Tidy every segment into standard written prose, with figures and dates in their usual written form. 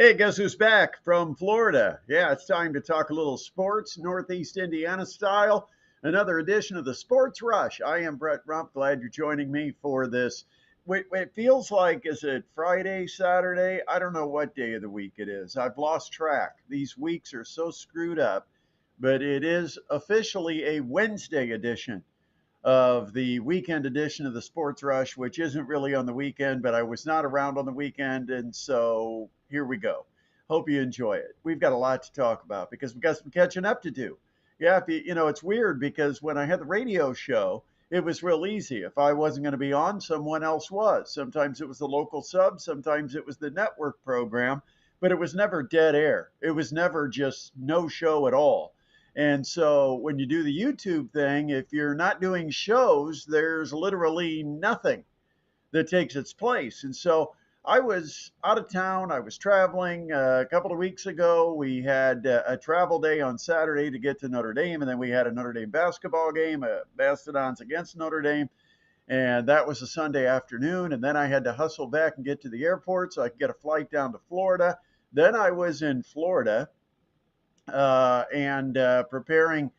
Hey, guess who's back from Florida? Yeah, it's time to talk a little sports, Northeast Indiana style. Another edition of the Sports Rush. I am Brett Rump. Glad you're joining me for this. Wait, it feels like, is it Friday, Saturday? I don't know what day of the week it is. I've lost track. These weeks are so screwed up, but it is officially a Wednesday edition of the weekend edition of the Sports Rush, which isn't really on the weekend, but I was not around on the weekend. And so here we go. Hope you enjoy it. We've got a lot to talk about because we've got some catching up to do. Yeah, if it's weird because when I had the radio show, it was real easy. If I wasn't going to be on, someone else was. Sometimes it was the local sub, sometimes it was the network program, but it was never dead air. It was never just no show at all. And so when you do the YouTube thing, if you're not doing shows, there's literally nothing that takes its place. And so I was out of town. I was traveling a couple of weeks ago. We had a travel day on Saturday to get to Notre Dame, and then we had a Notre Dame basketball game, Mastodons against Notre Dame. And that was a Sunday afternoon. And then I had to hustle back and get to the airport so I could get a flight down to Florida. Then I was in Florida and preparing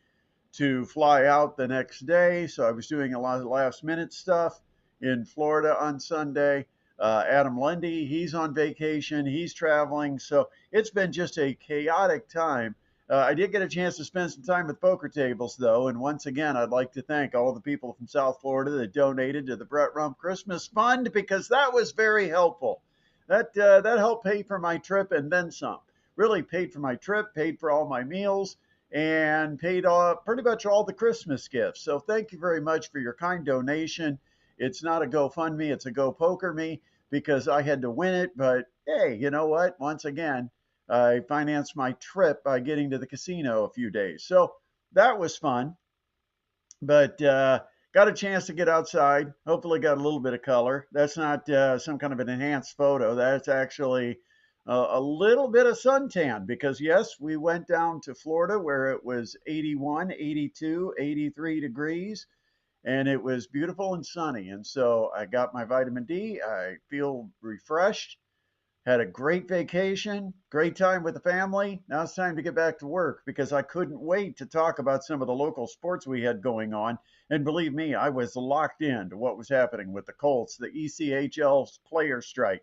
to fly out the next day. So I was doing a lot of last minute stuff in Florida on Sunday. Adam Lundy, he's on vacation, he's traveling. So it's been just a chaotic time. I did get a chance to spend some time with poker tables, though. And once again, I'd like to thank all the people from South Florida that donated to the Brett Rump Christmas Fund because that was very helpful. That helped pay for my trip and then some. Really paid for my trip, paid for all my meals, and paid pretty much all the Christmas gifts. So thank you very much for your kind donation. It's not a GoFundMe, it's a Go Poker Me because I had to win it. But hey, you know what? Once again, I financed my trip by getting to the casino a few days. So that was fun. But got a chance to get outside. Hopefully, got a little bit of color. That's not some kind of an enhanced photo. That's actually a little bit of suntan because, yes, we went down to Florida where it was 81, 82, 83 degrees and it was beautiful and sunny. And so I got my vitamin D. I feel refreshed. Had a great vacation, great time with the family. Now it's time to get back to work because I couldn't wait to talk about some of the local sports we had going on. And believe me, I was locked in to what was happening with the Colts, the ECHL player strike,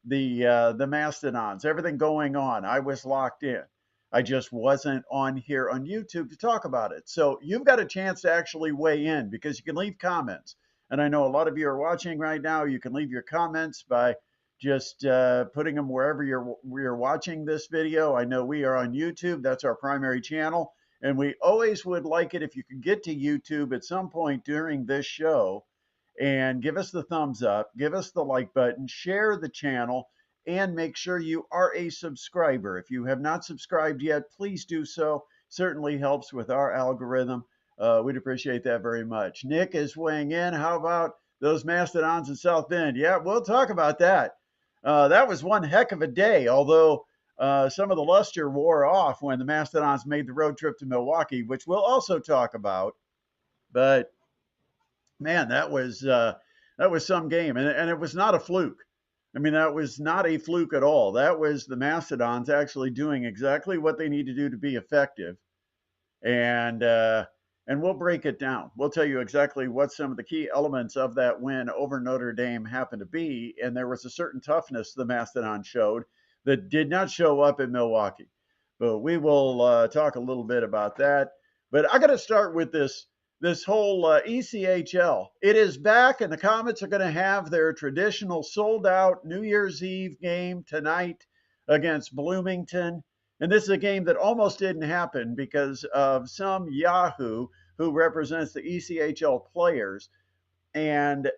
the Mastodons, everything going on. I was locked in. I just wasn't on here on YouTube to talk about it. So you've got a chance to actually weigh in because you can leave comments. And I know a lot of you are watching right now. You can leave your comments by just putting them wherever you're watching this video. I know we are on YouTube. That's our primary channel. And we always would like it if you could get to YouTube at some point during this show and give us the thumbs up, give us the like button, share the channel, and make sure you are a subscriber. If you have not subscribed yet, please do so. Certainly helps with our algorithm. We'd appreciate that very much. Nick is weighing in. How about those Mastodons in South Bend? Yeah, we'll talk about that. That was one heck of a day, although some of the luster wore off when the Mastodons made the road trip to Milwaukee, which we'll also talk about. But man, that was some game, and it was not a fluke. I mean, that was not a fluke at all. That was the Mastodons actually doing exactly what they need to do to be effective, and we'll break it down. We'll tell you exactly what some of the key elements of that win over Notre Dame happened to be, and there was a certain toughness the Mastodons showed that did not show up in Milwaukee. But we will talk a little bit about that. But I got to start with this whole ECHL. It is back, and the Comets are going to have their traditional sold-out New Year's Eve game tonight against Bloomington. And this is a game that almost didn't happen because of some Yahoo who represents the ECHL players. And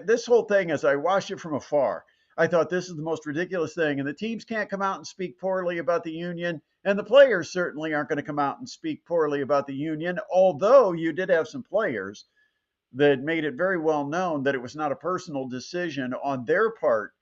this whole thing, as I watched it from afar, I thought this is the most ridiculous thing. And the teams can't come out and speak poorly about the union. And the players certainly aren't going to come out and speak poorly about the union, although you did have some players that made it very well known that it was not a personal decision on their part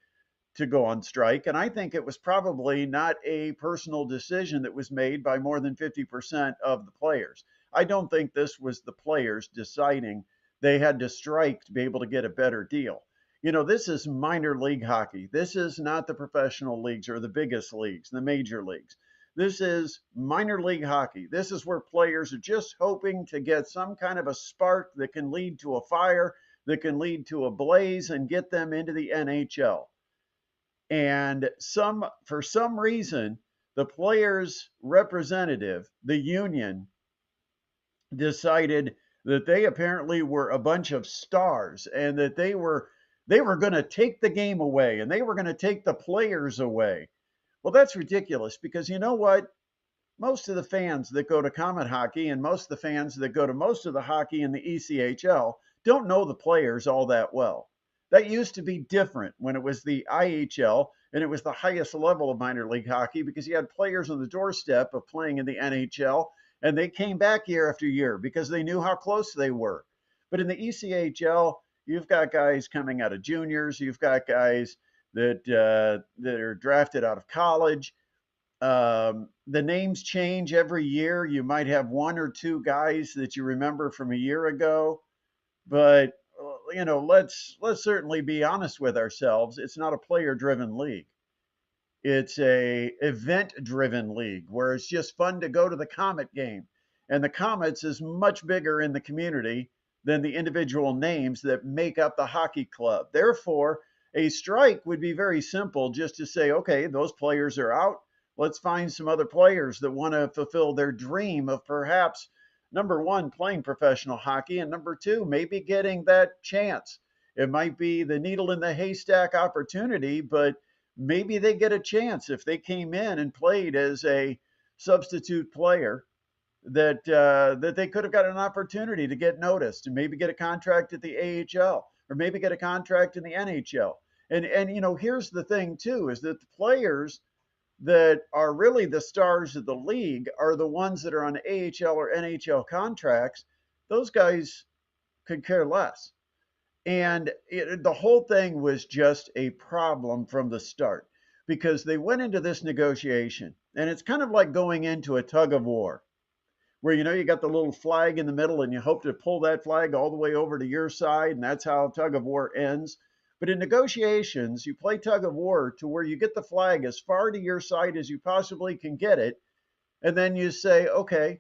to go on strike. And I think it was probably not a personal decision that was made by more than 50% of the players. I don't think this was the players deciding they had to strike to be able to get a better deal. This is minor league hockey. This is not the professional leagues or the biggest leagues, the major leagues. This is minor league hockey. This is where players are just hoping to get some kind of a spark that can lead to a fire, that can lead to a blaze and get them into the NHL. And for some reason, the players' representative, the union, decided that they apparently were a bunch of stars and that they were going to take the game away and they were going to take the players away. Well, that's ridiculous because you know what? Most of the fans that go to Comet Hockey and most of the fans that go to most of the hockey in the ECHL don't know the players all that well. That used to be different when it was the IHL and it was the highest level of minor league hockey because you had players on the doorstep of playing in the NHL and they came back year after year because they knew how close they were. But in the ECHL, you've got guys coming out of juniors, you've got guys that are drafted out of college. The names change every year. You might have one or two guys that you remember from a year ago, but let's certainly be honest with ourselves. It's not a player-driven league. It's a event-driven league where it's just fun to go to the Comet game, and the Comets is much bigger in the community than the individual names that make up the hockey club. Therefore, a strike would be very simple, just to say, okay, those players are out. Let's find some other players that want to fulfill their dream of perhaps, number one, playing professional hockey, and number two, maybe getting that chance. It might be the needle in the haystack opportunity, but maybe they get a chance if they came in and played as a substitute player that they could have got an opportunity to get noticed and maybe get a contract at the AHL or maybe get a contract in the NHL. And here's the thing too, is that the players that are really the stars of the league are the ones that are on AHL or NHL contracts. Those guys could care less. And the whole thing was just a problem from the start because they went into this negotiation. And it's kind of like going into a tug of war where you got the little flag in the middle and you hope to pull that flag all the way over to your side. And that's how tug of war ends. But in negotiations, you play tug of war to where you get the flag as far to your side as you possibly can get it. And then you say, okay,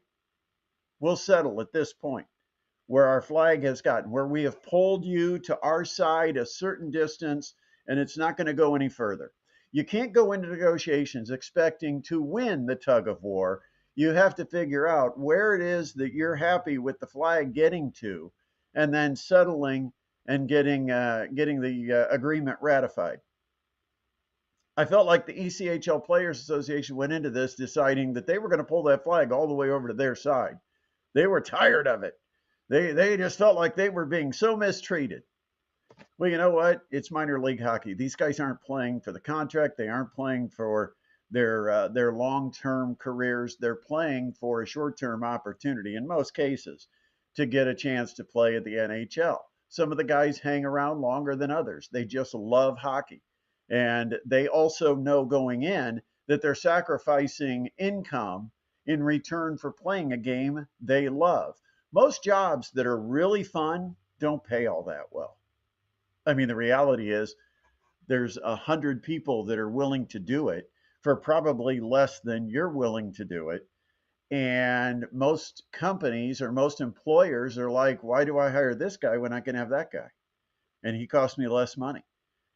we'll settle at this point where our flag has gotten, where we have pulled you to our side a certain distance and it's not going to go any further. You can't go into negotiations expecting to win the tug of war. You have to figure out where it is that you're happy with the flag getting to and then settling and getting the agreement ratified. I felt like the ECHL Players Association went into this deciding that they were going to pull that flag all the way over to their side. They were tired of it. They just felt like they were being so mistreated. Well, you know what? It's minor league hockey. These guys aren't playing for the contract. They aren't playing for their long-term careers. They're playing for a short-term opportunity in most cases to get a chance to play at the NHL. Some of the guys hang around longer than others. They just love hockey. And they also know going in that they're sacrificing income in return for playing a game they love. Most jobs that are really fun don't pay all that well. I mean, the reality is there's 100 people that are willing to do it for probably less than you're willing to do it. And most companies or most employers are like, why do I hire this guy when I can have that guy? And he costs me less money.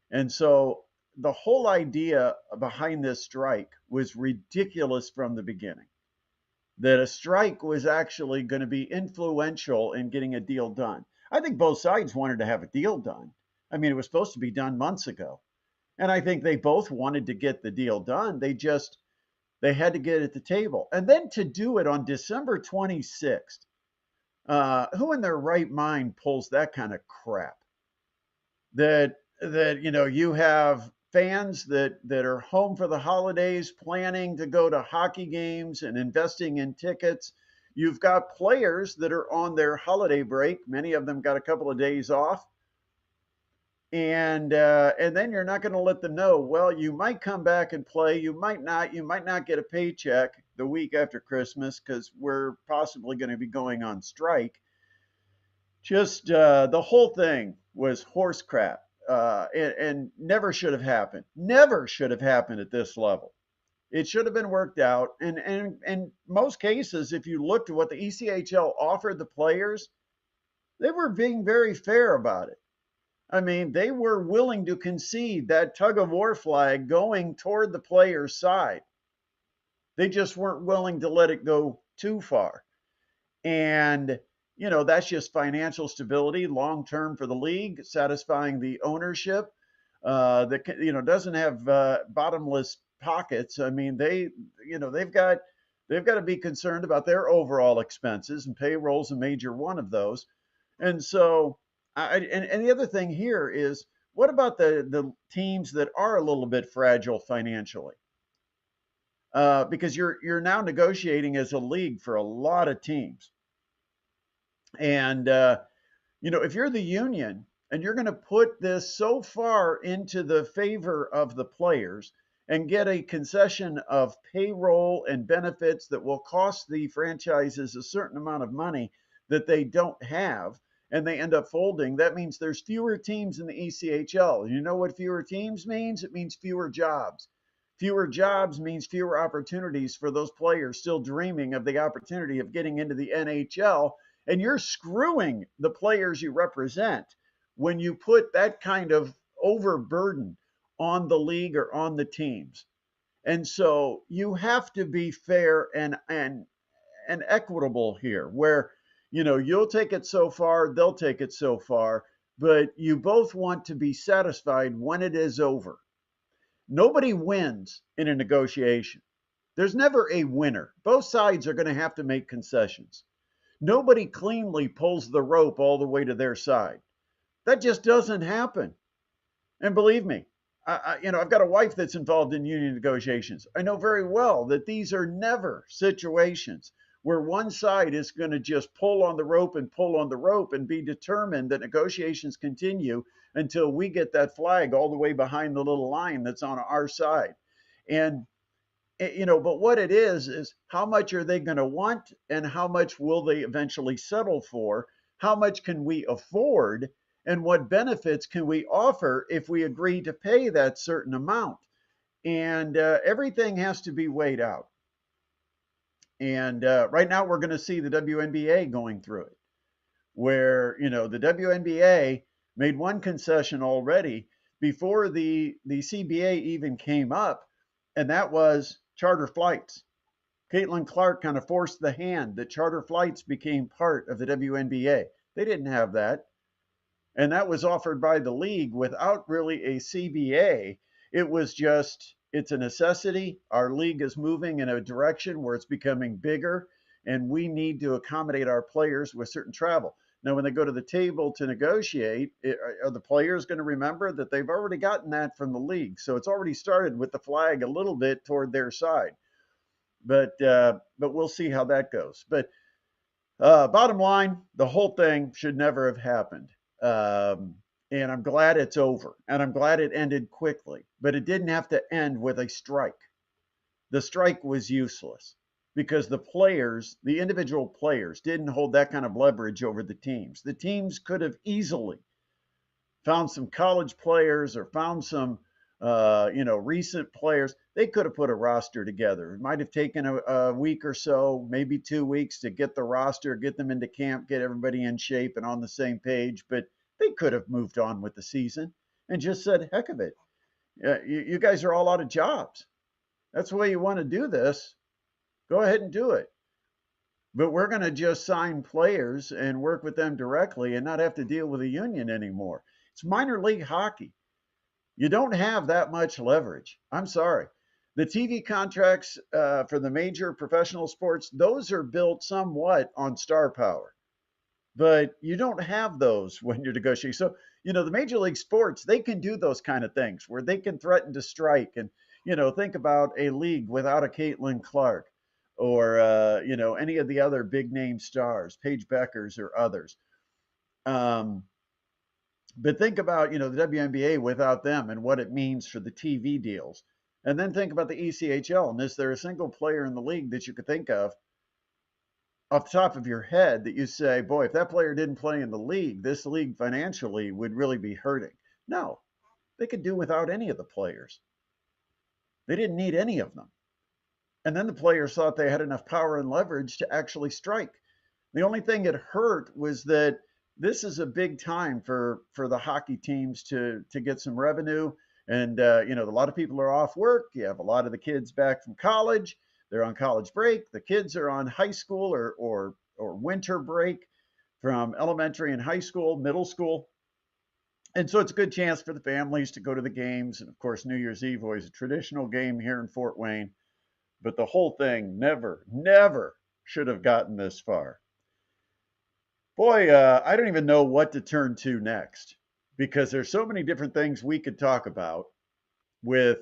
And so the whole idea behind this strike was ridiculous from the beginning. That a strike was actually going to be influential in getting a deal done. I think both sides wanted to have a deal done. I mean, it was supposed to be done months ago. And I think they both wanted to get the deal done. They had to get at the table. And then to do it on December 26th, who in their right mind pulls that kind of crap? That you have fans that are home for the holidays, planning to go to hockey games and investing in tickets. You've got players that are on their holiday break. Many of them got a couple of days off. And then you're not going to let them know, well, you might come back and play. You might not get a paycheck the week after Christmas because we're possibly going to be going on strike. Just the whole thing was horse crap. and never should have happened. Never should have happened at this level. It should have been worked out. And in most cases, if you looked at what the ECHL offered the players, they were being very fair about it. I mean, they were willing to concede that tug of war flag going toward the player's side. They just weren't willing to let it go too far. And, that's just financial stability long term for the league, satisfying the ownership that, doesn't have bottomless pockets. I mean, they've got to be concerned about their overall expenses, and payroll's a major one of those. And so, and the other thing here is, what about the teams that are a little bit fragile financially? Because you're now negotiating as a league for a lot of teams. And if you're the union and you're going to put this so far into the favor of the players and get a concession of payroll and benefits that will cost the franchises a certain amount of money that they don't have, and they end up folding, that means there's fewer teams in the ECHL. You know what fewer teams means? It means fewer jobs. Fewer jobs means fewer opportunities for those players still dreaming of the opportunity of getting into the NHL. And you're screwing the players you represent when you put that kind of overburden on the league or on the teams. And so you have to be fair and equitable here, where you'll take it so far, they'll take it so far, but you both want to be satisfied when it is over. Nobody wins in a negotiation. There's never a winner. Both sides are going to have to make concessions. Nobody cleanly pulls the rope all the way to their side. That just doesn't happen. And believe me, I've got a wife that's involved in union negotiations. I know very well that these are never situations where one side is going to just pull on the rope and be determined that negotiations continue until we get that flag all the way behind the little line that's on our side. And but what it is how much are they going to want, and how much will they eventually settle for? How much can we afford, and what benefits can we offer if we agree to pay that certain amount? And everything has to be weighed out. And right now we're going to see the WNBA going through it, where the WNBA made one concession already before the CBA even came up, and that was charter flights. Caitlin Clark kind of forced the hand that charter flights became part of the WNBA. They didn't have that. And that was offered by the league without really a CBA. It was just, it's a necessity. Our league is moving in a direction where it's becoming bigger, and we need to accommodate our players with certain travel. Now, when they go to the table to negotiate, are the players going to remember that they've already gotten that from the league? So it's already started with the flag a little bit toward their side. But we'll see how that goes. But bottom line, the whole thing should never have happened. And I'm glad it's over. And I'm glad it ended quickly. But it didn't have to end with a strike. The strike was useless, because the individual players didn't hold that kind of leverage over the teams. The teams could have easily found some college players or found some, recent players. They could have put a roster together. It might have taken a week or so, maybe 2 weeks to get the roster, get them into camp, get everybody in shape and on the same page. But they could have moved on with the season and just said, heck of it. You guys are all out of jobs. That's the way you want to do this. Go ahead and do it. But we're going to just sign players and work with them directly and not have to deal with a union anymore. It's minor league hockey. You don't have that much leverage. I'm sorry. The TV contracts for the major professional sports, those are built somewhat on star power. But you don't have those when you're negotiating. So, the major league sports, they can do those kind of things where they can threaten to strike. And, think about a league without a Caitlin Clark, or any of the other big name stars, Paige Beckers or others. But think about the WNBA without them and what it means for the TV deals. And then think about the ECHL. And is there a single player in the league that you could think of off the top of your head that you say, boy, if that player didn't play in the league, this league financially would really be hurting? No, they could do without any of the players. They didn't need any of them. And then the players thought they had enough power and leverage to actually strike. The only thing that hurt was that this is a big time for the hockey teams to get some revenue. And a lot of people are off work. You have a lot of the kids back from college. They're on college break. The kids are on high school or winter break from elementary and high school, middle school. And so it's a good chance for the families to go to the games. And of course, New Year's Eve always a traditional game here in Fort Wayne. But the whole thing never should have gotten this far. Boy, I don't even know what to turn to next because there's so many different things we could talk about with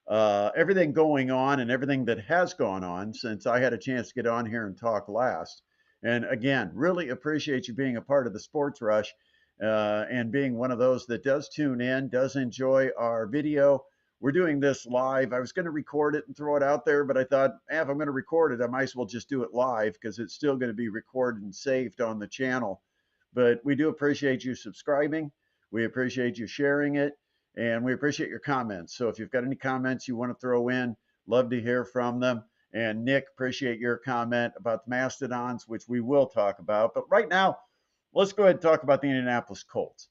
everything going on and everything that has gone on since I had a chance to get on here and talk last. And again, really appreciate you being a part of the Sports Rush and being one of those that does tune in, does enjoy our video. We're doing this live. I was going to record it and throw it out there, but I thought, if I'm going to record it, I might as well just do it live because it's still going to be recorded and saved on the channel. But we do appreciate you subscribing. We appreciate you sharing it. And we appreciate your comments. So if you've got any comments you want to throw in, love to hear from them. And Nick, appreciate your comment about the Mastodons, which we will talk about. But right now, let's go ahead and talk about the Indianapolis Colts.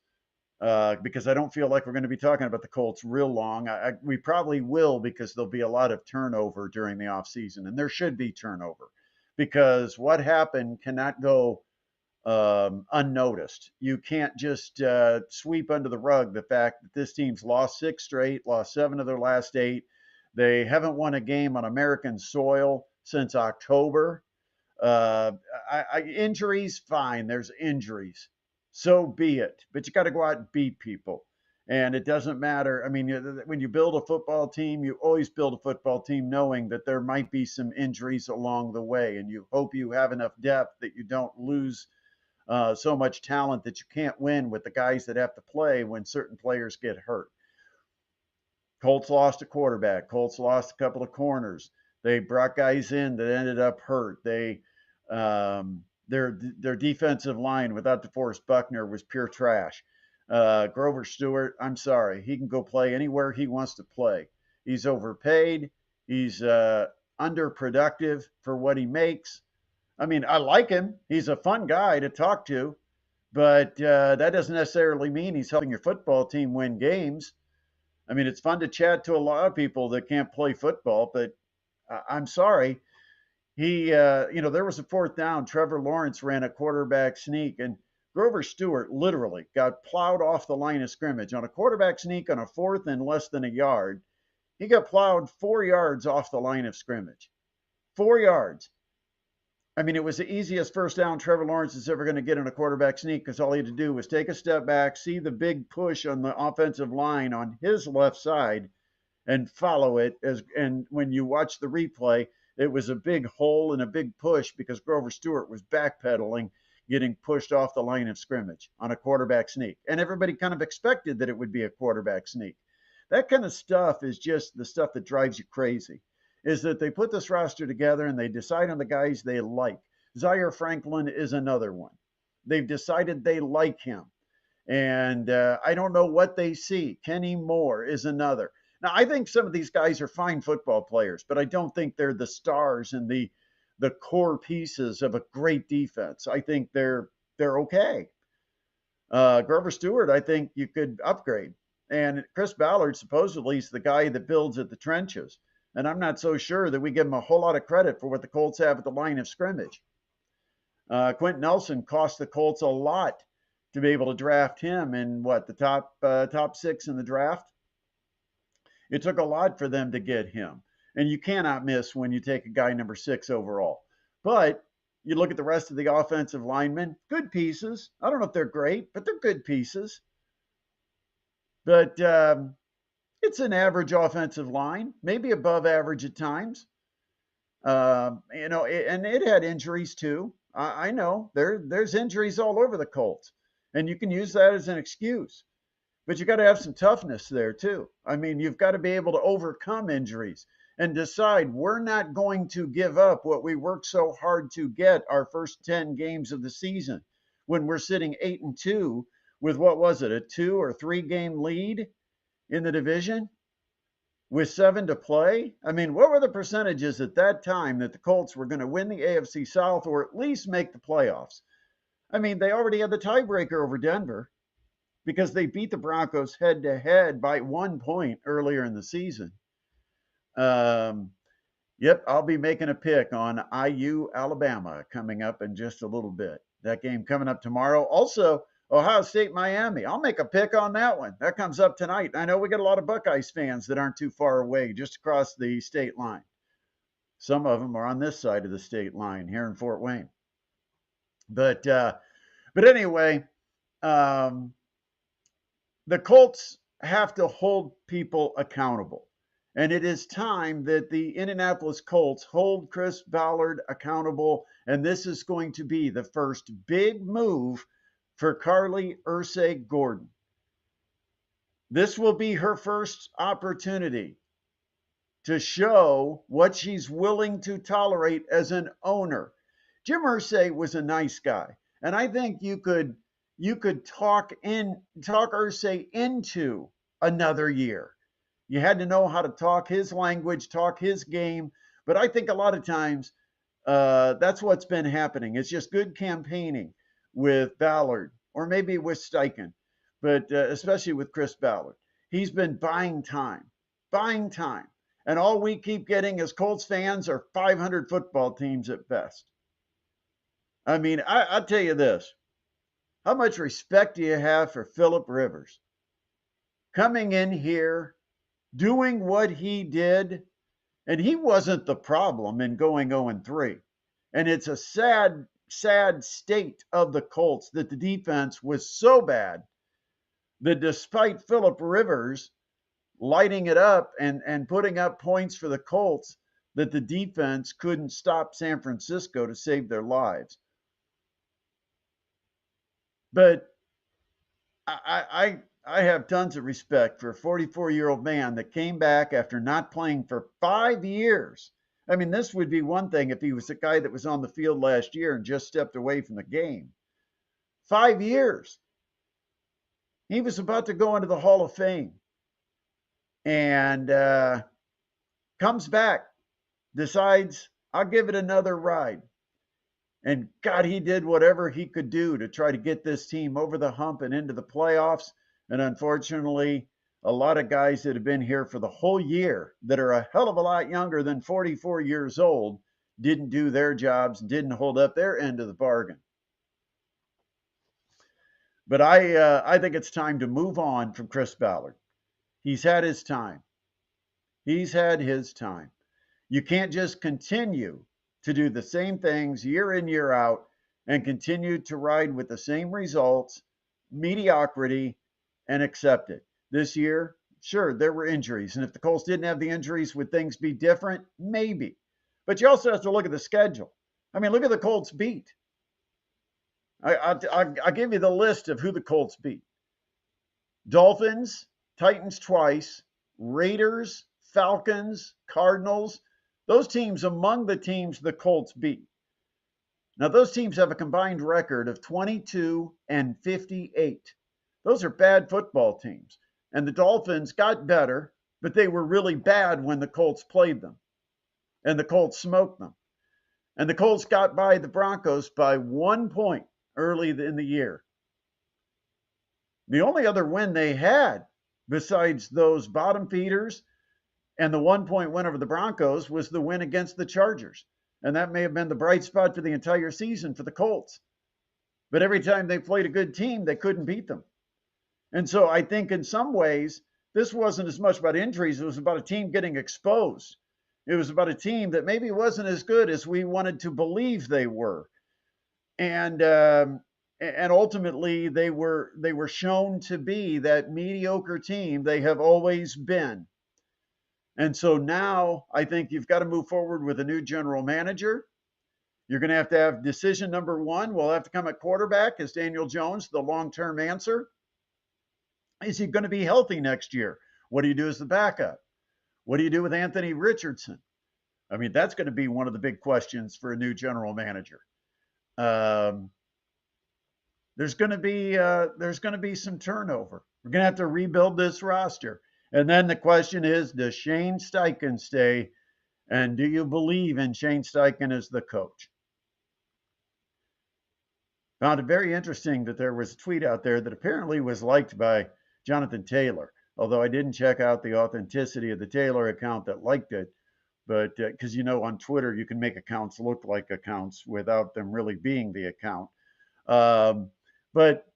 Because I don't feel like we're going to be talking about the Colts real long. We probably will because there'll be a lot of turnover during the offseason, and there should be turnover because what happened cannot go unnoticed. You can't just sweep under the rug the fact that this team's lost 6 straight, lost 7 of their last 8. They haven't won a game on American soil since October. Injuries, fine, there's injuries. So be it. But you got to go out and beat people. And it doesn't matter. I mean, when you build a football team, you always build a football team knowing that there might be some injuries along the way. And you hope you have enough depth that you don't lose so much talent that you can't win with the guys that have to play when certain players get hurt. Colts lost a quarterback. Colts lost a couple of corners. They brought guys in that ended up hurt. Their defensive line without DeForest Buckner was pure trash. Grover Stewart, I'm sorry, he can go play anywhere he wants to play. He's overpaid. He's underproductive for what he makes. I mean, I like him. He's a fun guy to talk to, but that doesn't necessarily mean he's helping your football team win games. I mean, it's fun to chat to a lot of people that can't play football, but I'm sorry. There was a 4th down. Trevor Lawrence ran a quarterback sneak, and Grover Stewart literally got plowed off the line of scrimmage on a quarterback sneak on a 4th and less than a yard. He got plowed 4 yards off the line of scrimmage. 4 yards. I mean, it was the easiest 1st down Trevor Lawrence is ever going to get in a quarterback sneak because all he had to do was take a step back, see the big push on the offensive line on his left side, and follow it. And when you watch the replay, it was a big hole and a big push because Grover Stewart was backpedaling, getting pushed off the line of scrimmage on a quarterback sneak. And everybody kind of expected that it would be a quarterback sneak. That kind of stuff is just the stuff that drives you crazy, is that they put this roster together and they decide on the guys they like. Zaire Franklin is another one. They've decided they like him. And I don't know what they see. Kenny Moore is another. Now, I think some of these guys are fine football players, but I don't think they're the stars and the core pieces of a great defense. I think they're okay. Grover Stewart, I think you could upgrade. And Chris Ballard supposedly is the guy that builds at the trenches. And I'm not so sure that we give him a whole lot of credit for what the Colts have at the line of scrimmage. Quentin Nelson cost the Colts a lot to be able to draft him in the top 6 in the draft. It took a lot for them to get him. And you cannot miss when you take a guy number 6 overall. But you look at the rest of the offensive linemen, good pieces. I don't know if they're great, but they're good pieces. But it's an average offensive line, maybe above average at times. And it had injuries too. I know there's injuries all over the Colts, and you can use that as an excuse. But you got to have some toughness there too. I mean, you've got to be able to overcome injuries and decide we're not going to give up what we worked so hard to get our first 10 games of the season. When we're sitting 8-2, with what was it, a 2 or 3 game lead in the division with 7 to play. I mean, what were the percentages at that time that the Colts were going to win the AFC South or at least make the playoffs? I mean, they already had the tiebreaker over Denver because they beat the Broncos head to head by 1 point earlier in the season. Yep, I'll be making a pick on IU Alabama coming up in just a little bit. That game coming up tomorrow. Also, Ohio State Miami. I'll make a pick on that one. That comes up tonight. I know we got a lot of Buckeyes fans that aren't too far away, just across the state line. Some of them are on this side of the state line here in Fort Wayne. But anyway, the Colts have to hold people accountable. And it is time that the Indianapolis Colts hold Chris Ballard accountable. And this is going to be the first big move for Carly Ursay-Gordon. This will be her first opportunity to show what she's willing to tolerate as an owner. Jim Irsay was a nice guy. And I think you could talk Irsay into another year. You had to know how to talk his language, talk his game. But I think a lot of times that's what's been happening. It's just good campaigning with Ballard or maybe with Steichen, but especially with Chris Ballard. He's been buying time. And all we keep getting as Colts fans are 500 football teams at best. I mean, I'll tell you this. How much respect do you have for Phillip Rivers? Coming in here, doing what he did, and he wasn't the problem in going 0-3. And it's a sad state of the Colts that the defense was so bad that despite Phillip Rivers lighting it up and putting up points for the Colts, that the defense couldn't stop San Francisco to save their lives. But I have tons of respect for a 44-year-old man that came back after not playing for 5 years. I mean, this would be one thing if he was the guy that was on the field last year and just stepped away from the game. 5 years. He was about to go into the Hall of Fame. And comes back, decides, I'll give it another ride. And God, he did whatever he could do to try to get this team over the hump and into the playoffs. And unfortunately, a lot of guys that have been here for the whole year that are a hell of a lot younger than 44 years old didn't do their jobs, didn't hold up their end of the bargain. But I think it's time to move on from Chris Ballard. He's had his time. He's had his time. You can't just continue to do the same things year in, year out, and continue to ride with the same results, mediocrity, and accept it. This year, sure, there were injuries. And if the Colts didn't have the injuries, would things be different? Maybe. But you also have to look at the schedule. I mean, look at the Colts beat. I'll give you the list of who the Colts beat. Dolphins, Titans twice, Raiders, Falcons, Cardinals. Those teams among the teams the Colts beat. Now, those teams have a combined record of 22-58. Those are bad football teams. And the Dolphins got better, but they were really bad when the Colts played them. And the Colts smoked them. And the Colts got by the Broncos by 1 point early in the year. The only other win they had, besides those bottom feeders and the 1 point win over the Broncos, was the win against the Chargers. And that may have been the bright spot for the entire season for the Colts. But every time they played a good team, they couldn't beat them. And so I think in some ways, this wasn't as much about injuries. It was about a team getting exposed. It was about a team that maybe wasn't as good as we wanted to believe they were. And ultimately, they were shown to be that mediocre team they have always been. And so now I think you've got to move forward with a new general manager. You're going to have decision number one. Will have to come at quarterback. Is Daniel Jones the long-term answer? Is he going to be healthy next year? What do you do as the backup? What do you do with Anthony Richardson? I mean, that's going to be one of the big questions for a new general manager. there's going to be some turnover. We're going to have to rebuild this roster. And then the question is, does Shane Steichen stay? And do you believe in Shane Steichen as the coach? Found it very interesting that there was a tweet out there that apparently was liked by Jonathan Taylor, although I didn't check out the authenticity of the Taylor account that liked it. But because on Twitter, you can make accounts look like accounts without them really being the account. Um, but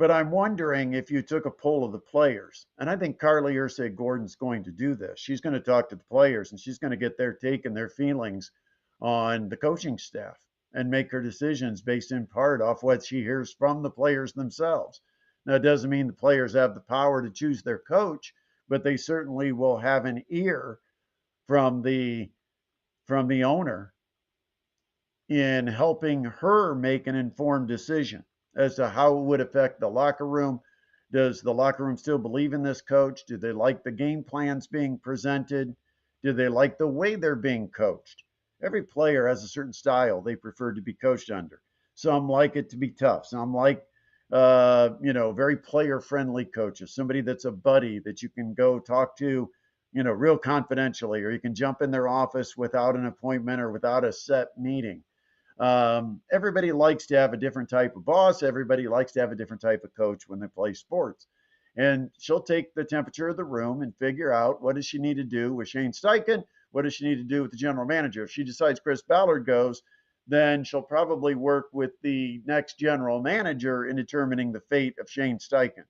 but I'm wondering if you took a poll of the players, and I think Carly Ursay Gordon's going to do this. She's going to talk to the players and she's going to get their take and their feelings on the coaching staff and make her decisions based in part off what she hears from the players themselves. Now, it doesn't mean the players have the power to choose their coach, but they certainly will have an ear from the owner in helping her make an informed decision as to how it would affect the locker room. Does the locker room still believe in this coach? Do they like the game plans being presented? Do they like the way they're being coached? Every player has a certain style they prefer to be coached under. Some like it to be tough. Some like, very player-friendly coaches, somebody that's a buddy that you can go talk to, real confidentially, or you can jump in their office without an appointment or without a set meeting. Everybody likes to have a different type of boss. Everybody likes to have a different type of coach when they play sports. And she'll take the temperature of the room and figure out what does she need to do with Shane Steichen? What does she need to do with the general manager? If she decides Chris Ballard goes, then she'll probably work with the next general manager in determining the fate of Shane Steichen.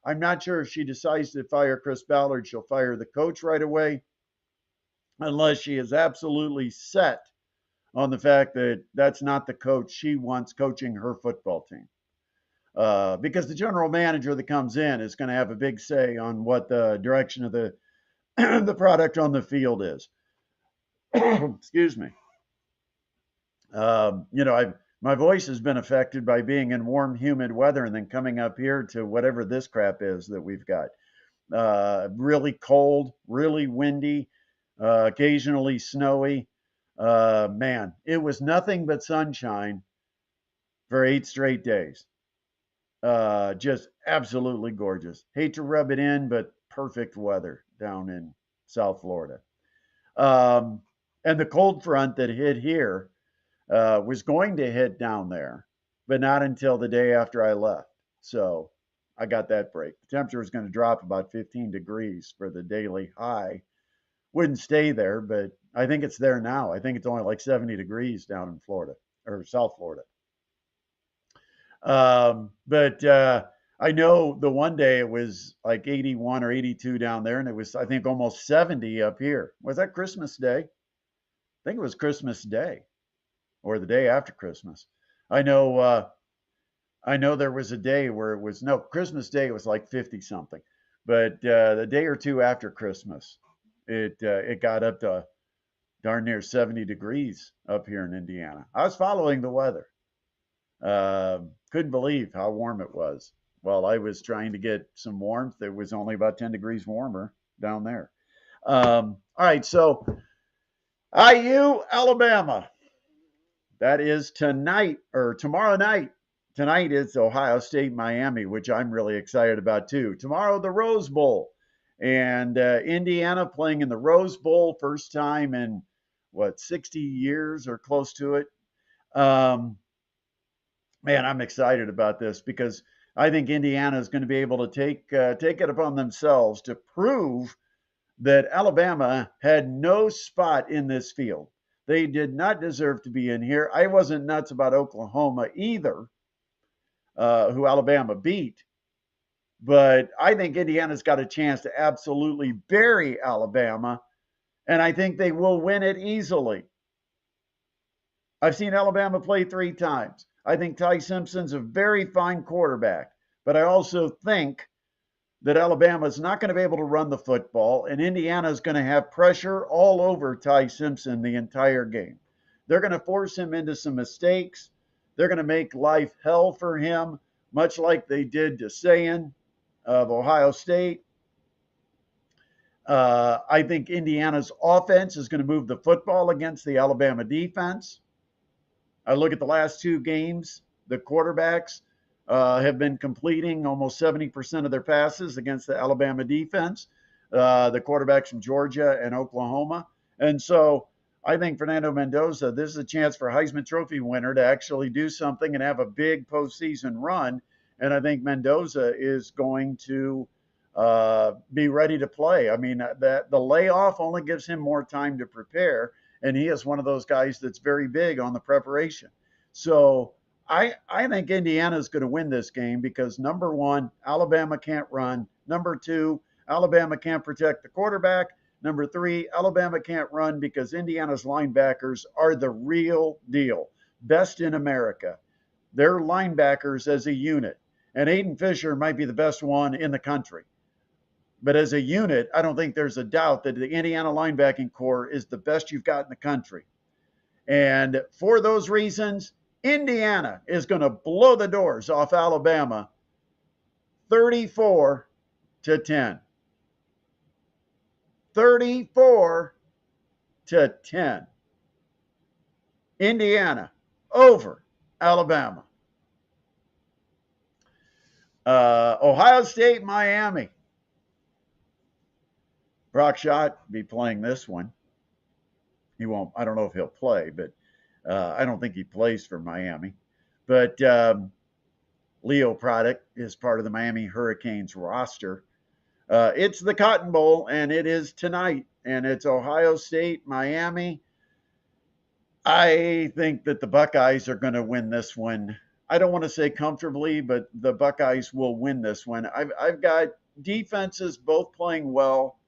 I'm not sure if she decides to fire Chris Ballard, she'll fire the coach right away, unless she is absolutely set on the fact that that's not the coach she wants coaching her football team. Because the general manager that comes in is going to have a big say on what the direction of the the product on the field is. Excuse me. My voice has been affected by being in warm, humid weather and then coming up here to whatever this crap is that we've got. Really cold, really windy, occasionally snowy. Man, it was nothing but sunshine for 8 straight days. Just absolutely gorgeous. Hate to rub it in, but perfect weather down in South Florida. And the cold front that hit here was going to hit down there, but not until the day after I left. So I got that break. The temperature was going to drop about 15 degrees for the daily high. Wouldn't stay there, but I think it's there now. I think it's only like 70 degrees down in Florida or South Florida. But I know the one day it was like 81 or 82 down there, and it was, I think, almost 70 up here. Was that Christmas Day? I think it was Christmas Day or the day after Christmas. I know there was a day where it was, no, Christmas Day, it was like 50 something. But the day or two after Christmas, it got up to darn near 70 degrees up here in Indiana. I was following the weather. Couldn't believe how warm it was. While I was trying to get some warmth, it was only about 10 degrees warmer down there. All right, so IU, Alabama. That is tonight or tomorrow night. Tonight is Ohio State, Miami, which I'm really excited about too. Tomorrow, the Rose Bowl. And Indiana playing in the Rose Bowl, first time in, 60 years or close to it. Man, I'm excited about this because I think Indiana is going to be able to take it upon themselves to prove that Alabama had no spot in this field. They did not deserve to be in here. I wasn't nuts about Oklahoma either, who Alabama beat. But I think Indiana's got a chance to absolutely bury Alabama, and I think they will win it easily. I've seen Alabama play 3 times. I think Ty Simpson's a very fine quarterback, but I also think that Alabama is not going to be able to run the football, and Indiana is going to have pressure all over Ty Simpson the entire game. They're going to force him into some mistakes. They're going to make life hell for him, much like they did to Sayan of Ohio State. I think Indiana's offense is going to move the football against the Alabama defense. I look at the last 2 games, the quarterbacks have been completing almost 70% of their passes against the Alabama defense, the quarterbacks from Georgia and Oklahoma. And so I think Fernando Mendoza, this is a chance for a Heisman Trophy winner to actually do something and have a big postseason run. And I think Mendoza is going to be ready to play. I mean, that the layoff only gives him more time to prepare, and he is one of those guys that's very big on the preparation. So I think Indiana is going to win this game because number one, Alabama can't run. Number two, Alabama can't protect the quarterback. Number three, Alabama can't run because Indiana's linebackers are the real deal, best in America. They're linebackers as a unit, and Aiden Fisher might be the best one in the country. But as a unit, I don't think there's a doubt that the Indiana linebacking core is the best you've got in the country. And for those reasons, Indiana is going to blow the doors off Alabama 34-10. 34-10. Indiana over Alabama. Ohio State, Miami. Brock Schott be playing this one. He won't. I don't know if he'll play, but I don't think he plays for Miami. But Leo Product is part of the Miami Hurricanes roster. It's the Cotton Bowl, and it is tonight, and it's Ohio State, Miami. I think that the Buckeyes are going to win this one. I don't want to say comfortably, but the Buckeyes will win this one. I've got defenses both playing well.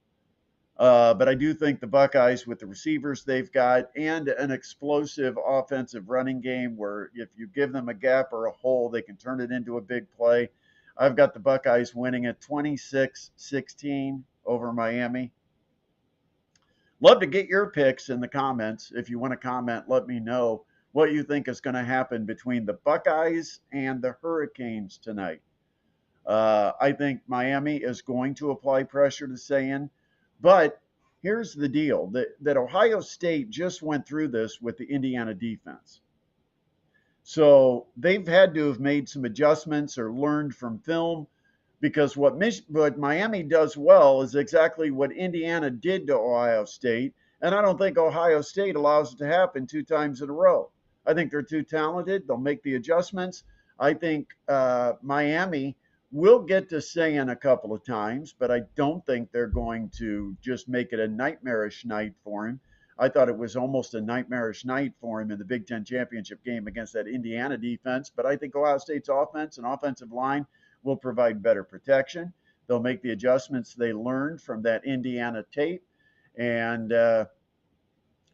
But I do think the Buckeyes, with the receivers they've got and an explosive offensive running game where if you give them a gap or a hole, they can turn it into a big play. I've got the Buckeyes winning at 26-16 over Miami. Love to get your picks in the comments. If you want to comment, let me know what you think is going to happen between the Buckeyes and the Hurricanes tonight. I think Miami is going to apply pressure to Sayin. But here's the deal, that Ohio State just went through this with the Indiana defense. So they've had to have made some adjustments or learned from film because what Miami does well is exactly what Indiana did to Ohio State. And I don't think Ohio State allows it to happen 2 times in a row. I think they're too talented. They'll make the adjustments. I think Miami will get to Sayin a couple of times, but I don't think they're going to just make it a nightmarish night for him. I thought it was almost a nightmarish night for him in the Big Ten championship game against that Indiana defense, but I think Ohio State's offense and offensive line will provide better protection. They'll make the adjustments they learned from that Indiana tape, and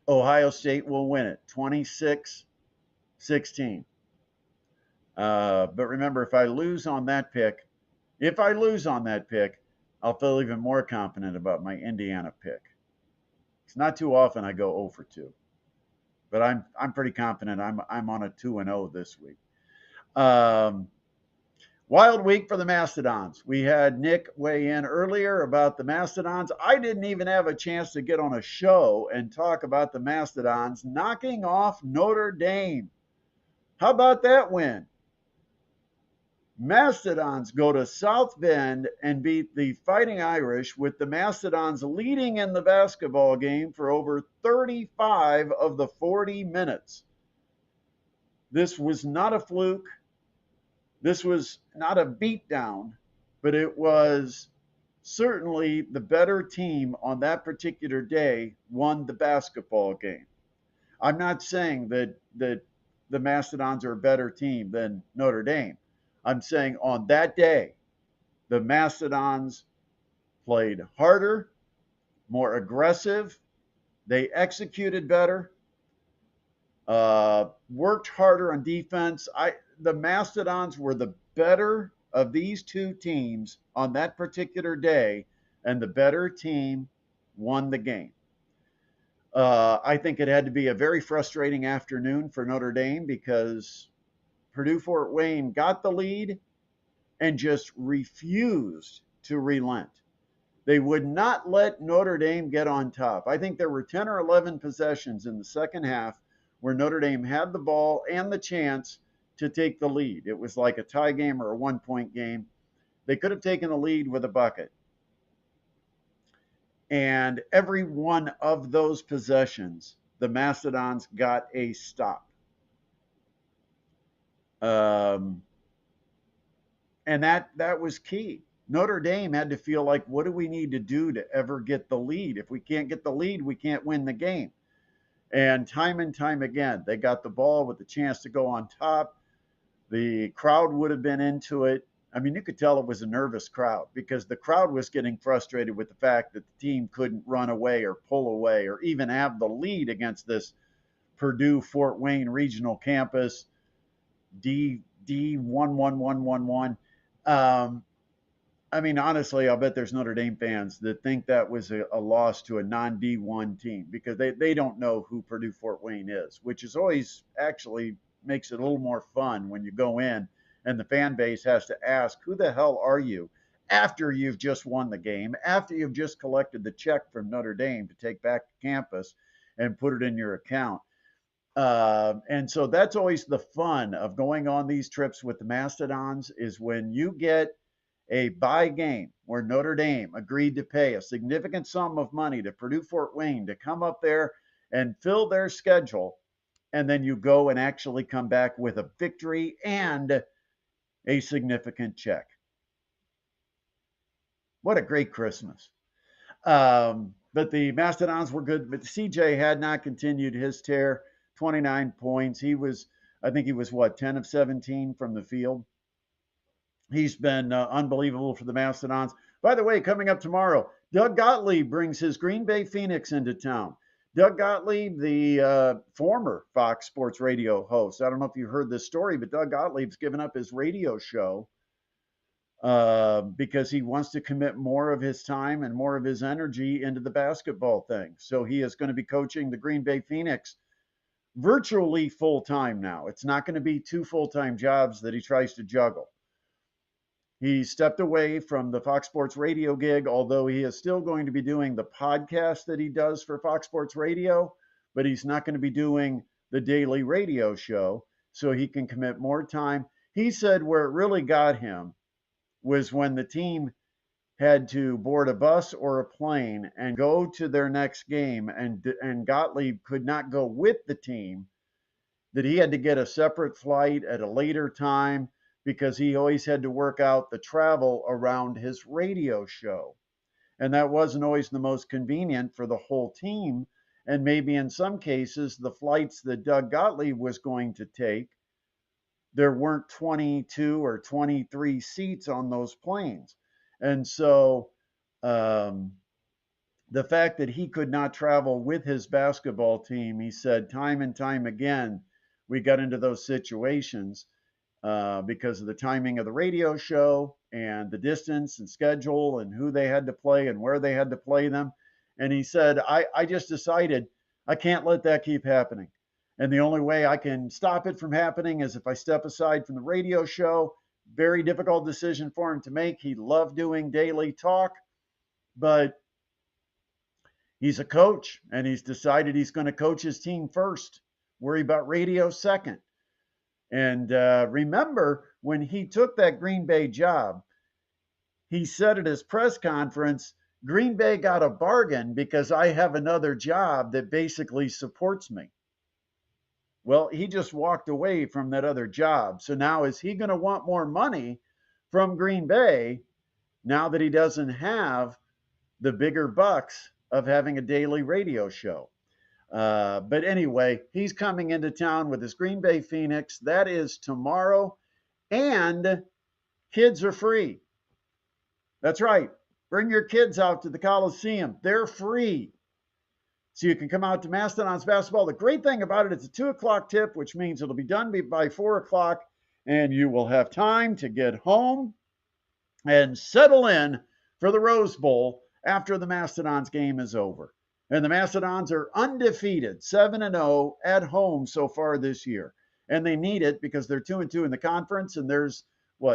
Ohio State will win it 26-16. But remember, if I lose on that pick, I'll feel even more confident about my Indiana pick. It's not too often I go 0 for 2, but I'm pretty confident I'm on a 2-0 this week. Wild week for the Mastodons. We had Nick weigh in earlier about the Mastodons. I didn't even have a chance to get on a show and talk about the Mastodons knocking off Notre Dame. How about that win? Mastodons go to South Bend and beat the Fighting Irish, with the Mastodons leading in the basketball game for over 35 of the 40 minutes. This was not a fluke. This was not a beatdown, but it was certainly the better team on that particular day won the basketball game. I'm not saying that the Mastodons are a better team than Notre Dame. I'm saying on that day, the Mastodons played harder, more aggressive. They executed better, worked harder on defense. The Mastodons were the better of these two teams on that particular day, and the better team won the game. I think it had to be a very frustrating afternoon for Notre Dame because Purdue-Fort Wayne got the lead and just refused to relent. They would not let Notre Dame get on top. I think there were 10 or 11 possessions in the second half where Notre Dame had the ball and the chance to take the lead. It was like a tie game or a 1-point game. They could have taken the lead with a bucket. And every one of those possessions, the Mastodons got a stop. Um, and that was key. Notre Dame had to feel like, what do we need to do to ever get the lead? If we can't get the lead, we can't win the game. And time again, they got the ball with the chance to go on top. The crowd would have been into it. I mean, you could tell it was a nervous crowd because the crowd was getting frustrated with the fact that the team couldn't run away or pull away or even have the lead against this Purdue Fort Wayne regional campus D11111. I mean, honestly, I'll bet there's Notre Dame fans that think that was a loss to a non D1 team because they don't know who Purdue Fort Wayne is, which is always actually makes it a little more fun when you go in and the fan base has to ask, who the hell are you? After you've just won the game, after you've just collected the check from Notre Dame to take back to campus and put it in your account. And so that's always the fun of going on these trips with the Mastodons is when you get a buy game where Notre Dame agreed to pay a significant sum of money to Purdue Fort Wayne to come up there and fill their schedule. And then you go and actually come back with a victory and a significant check. What a great Christmas. But the Mastodons were good, but CJ had not continued his tear. 29 points. I think he was 10 of 17 from the field. He's been unbelievable for the Mastodons. By the way, coming up tomorrow, Doug Gottlieb brings his Green Bay Phoenix into town. Doug Gottlieb, the former Fox Sports Radio host. I don't know if you heard this story, but Doug Gottlieb's given up his radio show because he wants to commit more of his time and more of his energy into the basketball thing. So he is going to be coaching the Green Bay Phoenix virtually full-time now. It's not going to be 2 full-time jobs that he tries to juggle. He stepped away from the Fox Sports Radio gig, although he is still going to be doing the podcast that he does for Fox Sports Radio, but he's not going to be doing the daily radio show, so he can commit more time. He said where it really got him was when the team had to board a bus or a plane and go to their next game, and Gottlieb could not go with the team, that he had to get a separate flight at a later time because he always had to work out the travel around his radio show. And that wasn't always the most convenient for the whole team. And maybe in some cases, the flights that Doug Gottlieb was going to take, there weren't 22 or 23 seats on those planes. And so the fact that he could not travel with his basketball team, he said time and time again, we got into those situations because of the timing of the radio show and the distance and schedule and who they had to play and where they had to play them. And he said, I just decided I can't let that keep happening. And the only way I can stop it from happening is if I step aside from the radio show. Very difficult decision for him to make. He loved doing daily talk, but he's a coach and he's decided he's going to coach his team first, worry about radio second. And remember, when he took that Green Bay job, he said at his press conference, Green Bay got a bargain because I have another job that basically supports me. Well, he just walked away from that other job. So now is he going to want more money from Green Bay now that he doesn't have the bigger bucks of having a daily radio show? But anyway, he's coming into town with his Green Bay Phoenix. That is tomorrow. And kids are free. That's right. Bring your kids out to the Coliseum. They're free. So you can come out to Mastodons basketball. The great thing about it, it's a 2 o'clock tip, which means it'll be done by 4 o'clock. And you will have time to get home and settle in for the Rose Bowl after the Mastodons game is over. And the Mastodons are undefeated, 7-0 at home so far this year. And they need it because they're 2-2 in the conference. And there's,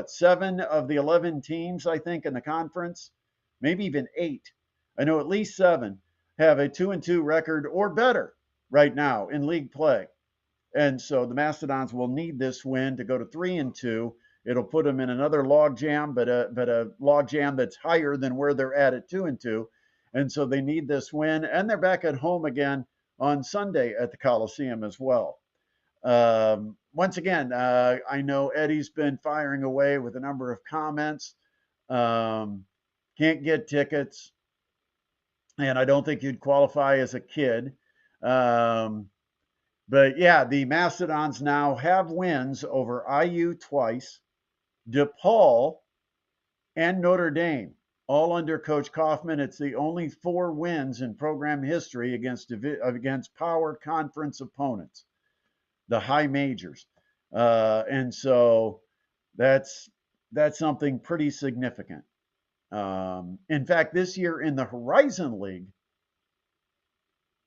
7 of the 11 teams, I think, in the conference, maybe even 8. I know at least 7 have a 2-2 record or better right now in league play. And so the Mastodons will need this win to go to 3-2. It'll put them in another log jam, but a log jam that's higher than where they're at 2-2. And so they need this win, and they're back at home again on Sunday at the Coliseum as well. Once again, I know Eddie's been firing away with a number of comments. Can't get tickets, and I don't think you'd qualify as a kid. But yeah, the Mastodons now have wins over IU twice, DePaul, and Notre Dame, all under Coach Kaufman. It's the only 4 wins in program history against power conference opponents, the high majors. And so that's something pretty significant. In fact, this year in the Horizon League,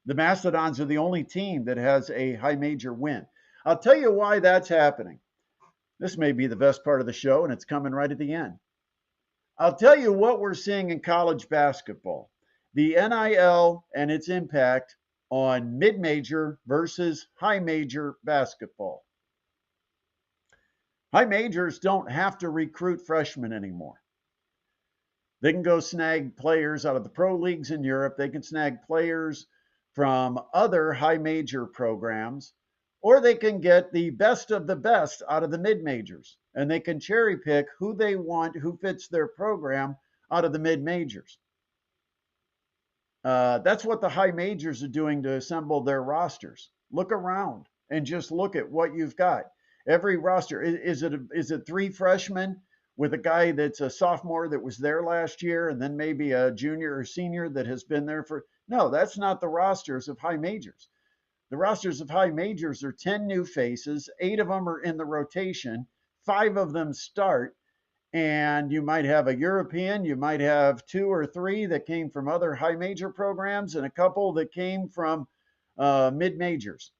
the Mastodons are the only team that has a high major win. I'll tell you why that's happening. This may be the best part of the show, and it's coming right at the end. I'll tell you what we're seeing in college basketball. The NIL and its impact on mid-major versus high major basketball. High majors don't have to recruit freshmen anymore. They can go snag players out of the pro leagues in Europe. They can snag players from other high major programs, or they can get the best of the best out of the mid majors, and they can cherry pick who they want, who fits their program out of the mid majors. That's what the high majors are doing to assemble their rosters. Look around and just look at what you've got. Every roster, is it 3 freshmen with a guy that's a sophomore that was there last year, and then maybe a junior or senior that has been there for? No, that's not the rosters of high majors. The rosters of high majors are 10 new faces, 8 of them are in the rotation, 5 of them start, and you might have a European, you might have 2 or 3 that came from other high major programs, and a couple that came from mid majors.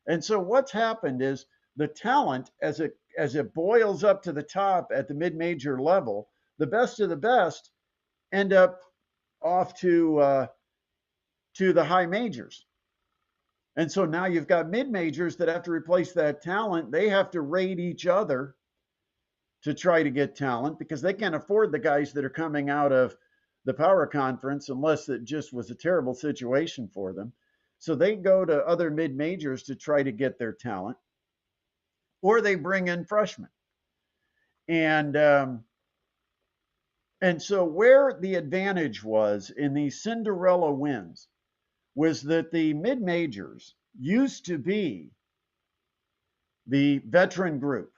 And so what's happened is the talent, as it boils up to the top at the mid major level, the best of the best end up off to the high majors. And so now you've got mid majors that have to replace that talent. They have to raid each other to try to get talent because they can't afford the guys that are coming out of the power conference unless it just was a terrible situation for them. So they go to other mid majors to try to get their talent, or they bring in freshmen. And so where the advantage was in these Cinderella wins was that the mid majors used to be the veteran group,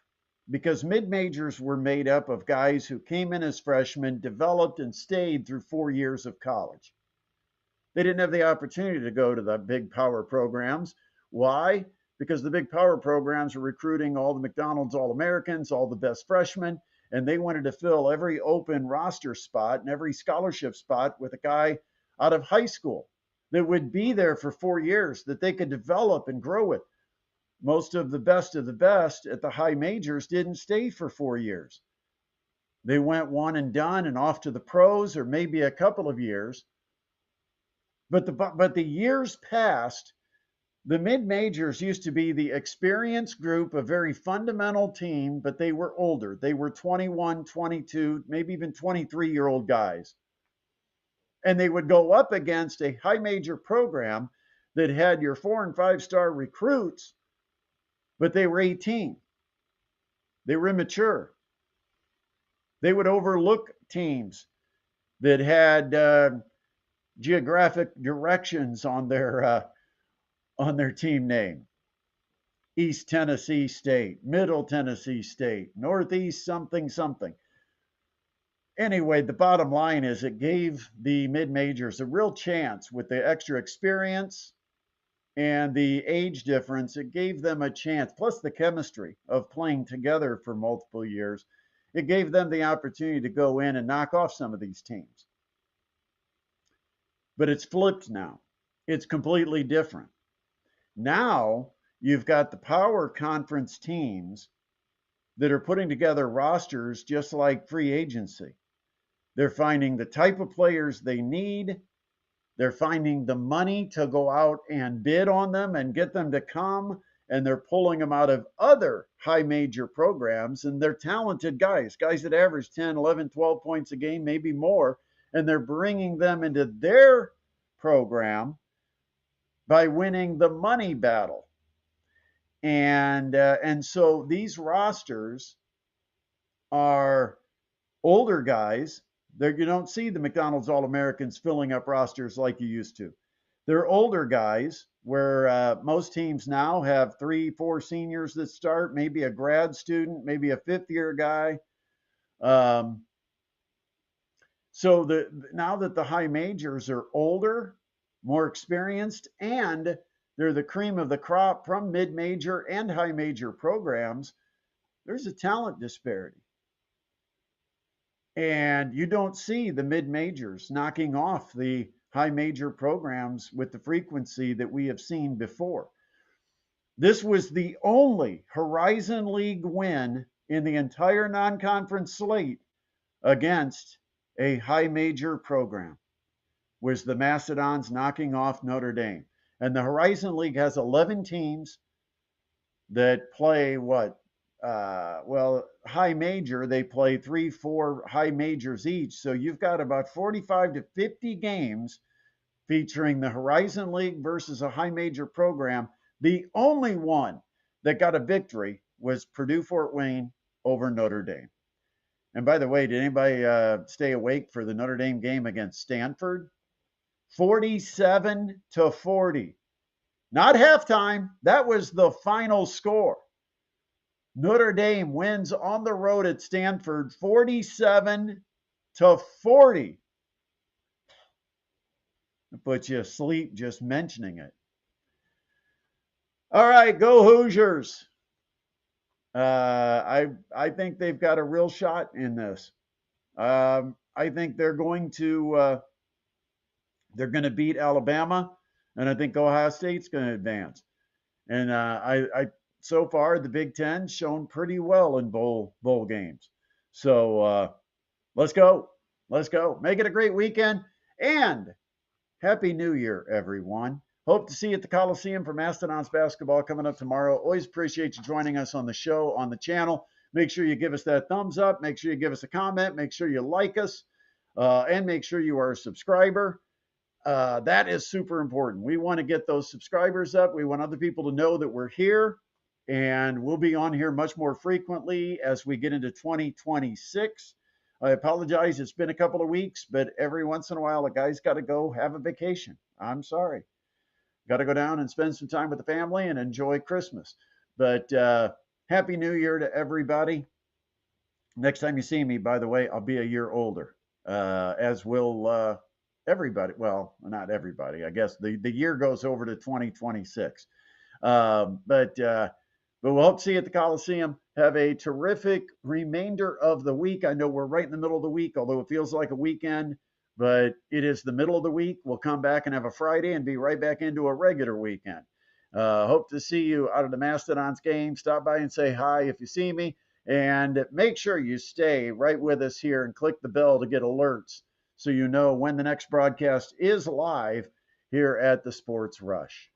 because mid majors were made up of guys who came in as freshmen, developed, and stayed through 4 years of college. They didn't have the opportunity to go to the big power programs. Why? Because the big power programs were recruiting all the McDonald's All-Americans, all the best freshmen, and they wanted to fill every open roster spot and every scholarship spot with a guy out of high school that would be there for 4 years, that they could develop and grow with. Most of the best at the high majors didn't stay for 4 years. They went one and done and off to the pros, or maybe a couple of years. But the years passed. The mid majors used to be the experienced group, a very fundamental team, but they were older. They were 21, 22, maybe even 23-year-old guys. And they would go up against a high major program that had your 4- and 5-star recruits, but they were 18. They were immature. They would overlook teams that had geographic directions on their team name. East Tennessee State, Middle Tennessee State, Northeast something something. Anyway, the bottom line is it gave the mid-majors a real chance with the extra experience and the age difference. It gave them a chance, plus the chemistry of playing together for multiple years. It gave them the opportunity to go in and knock off some of these teams. But it's flipped now. It's completely different. Now you've got the power conference teams that are putting together rosters just like free agency. They're finding the type of players they need. They're finding the money to go out and bid on them and get them to come and they're pulling them out of other high major programs, and they're talented guys that average 10, 11, 12 points a game, maybe more, and they're bringing them into their program by winning the money battle. And so these rosters are older guys. You don't see the McDonald's All-Americans filling up rosters like you used to. They're older guys where most teams now have 3, 4 seniors that start, maybe a grad student, maybe a fifth-year guy. So now that the high majors are older, more experienced, and they're the cream of the crop from mid-major and high major programs, there's a talent disparity. And you don't see the mid-majors knocking off the high major programs with the frequency that we have seen before. This was the only Horizon League win in the entire non-conference slate against a high major program, was the Mastodons knocking off Notre Dame. And the Horizon League has 11 teams that play high major, they play 3, 4 high majors each. So you've got about 45 to 50 games featuring the Horizon League versus a high major program. The only one that got a victory was Purdue-Fort Wayne over Notre Dame. And by the way, did anybody stay awake for the Notre Dame game against Stanford? 47-40. Not halftime. That was the final score. Notre Dame wins on the road at Stanford 47-40. It puts you asleep just mentioning it. All right, go Hoosiers. I think they've got a real shot in this. I think they're going to beat Alabama, and I think Ohio State's going to advance. And I so far the Big Ten shown pretty well in bowl games. So let's go. Make it a great weekend, and Happy New Year, everyone. Hope to see you at the Coliseum for Mastodons basketball coming up tomorrow. Always appreciate you joining us on the show, on the channel. Make sure you give us that thumbs up. Make sure you give us a comment. Make sure you like us, and make sure you are a subscriber. That is super important. We want to get those subscribers up. We want other people to know that we're here, and we'll be on here much more frequently as we get into 2026. I apologize. It's been a couple of weeks, but every once in a while, a guy's got to go have a vacation. I'm sorry. Got to go down and spend some time with the family and enjoy Christmas. But Happy New Year to everybody. Next time you see me, by the way, I'll be a year older, as will everybody. Well, not everybody. I guess the year goes over to 2026. But we'll hope to see you at the Coliseum. Have a terrific remainder of the week. I know we're right in the middle of the week, although it feels like a weekend, but it is the middle of the week. We'll come back and have a Friday and be right back into a regular weekend. Hope to see you out of the Mastodons game. Stop by and say hi if you see me. And make sure you stay right with us here and click the bell to get alerts so you know when the next broadcast is live here at the Sports Rush.